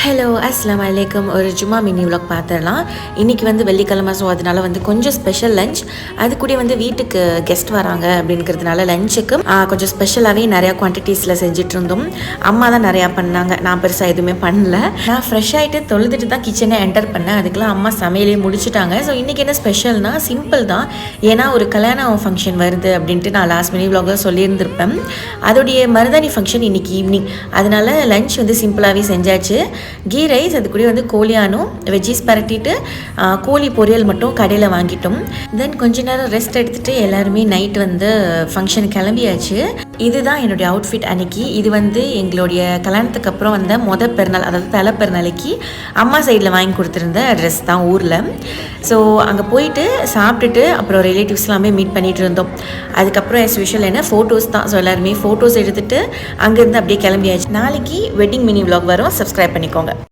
Hello அஸ்ஸலாமு அலைக்கும். ஒரு ஜும்மா மினி விலாக் பார்த்துடலாம். இன்றைக்கி வந்து வெள்ளிக்கிழமை, ஸோ அதனால் வந்து கொஞ்சம் ஸ்பெஷல் லஞ்ச். அது கூட வந்து வீட்டுக்கு கெஸ்ட் வராங்க அப்படிங்கிறதுனால லஞ்சுக்கு கொஞ்சம் ஸ்பெஷலாகவே நிறையா குவான்டிட்டிஸில் செஞ்சுட்டு இருந்தோம். அம்மா தான் நிறையா பண்ணாங்க, நான் பெருசாக எதுவுமே பண்ணல. நான் ஃப்ரெஷ் ஆகிட்டு தொழுதுட்டு தான் கிச்சனை என்டர் பண்ணேன். அதுக்கெலாம் அம்மா சமையலே முடிச்சுட்டாங்க. ஸோ இன்றைக்கி என்ன ஸ்பெஷல்னா சிம்பிள் தான். ஏன்னா ஒரு கல்யாண ஃபங்க்ஷன் வருது அப்படின்ட்டு நான் லாஸ்ட் மினி விலாகில் சொல்லியிருந்திருப்பேன். அதோடைய மருதாணி ஃபங்க்ஷன் இன்றைக்கி ஈவினிங், அதனால் லஞ்ச் வந்து சிம்பிளாகவே செஞ்சாச்சு. கீ ரைஸ், அது கூட வந்து கோழியானும் வெஜ்ஜீஸ் பரட்டிட்டு கோழி பொரியல் மட்டும் கடையில் வாங்கிட்டோம். தென் கொஞ்ச நேரம் ரெஸ்ட் எடுத்துகிட்டு எல்லாருமே நைட் வந்து ஃபங்க்ஷன் கிளம்பியாச்சு. இதுதான் என்னுடைய அவுட்ஃபிட் அன்னைக்கு. இது வந்து எங்களுடைய கல்யாணத்துக்கு அப்புறம் வந்த பெருநாள், அதாவது தலை பெருநாளைக்கு அம்மா சைடில் வாங்கி கொடுத்துருந்த ட்ரெஸ் தான் ஊரில். ஸோ அங்கே போயிட்டு சாப்பிட்டுட்டு அப்புறம் ரிலேட்டிவ்ஸ் எல்லாமே மீட் பண்ணிகிட்டு இருந்தோம். அதுக்கப்புறம் ஆஸ் யூஷுவல் என்ன ஃபோட்டோஸ் தான். ஸோ எல்லாருமே ஃபோட்டோஸ் எடுத்துகிட்டு அங்கேருந்து அப்படியே கிளம்பியாச்சு. நாளைக்கு வெட்டிங் மினி விலாக் வரும், சப்ஸ்கிரைப் பண்ணிக்கோங்க.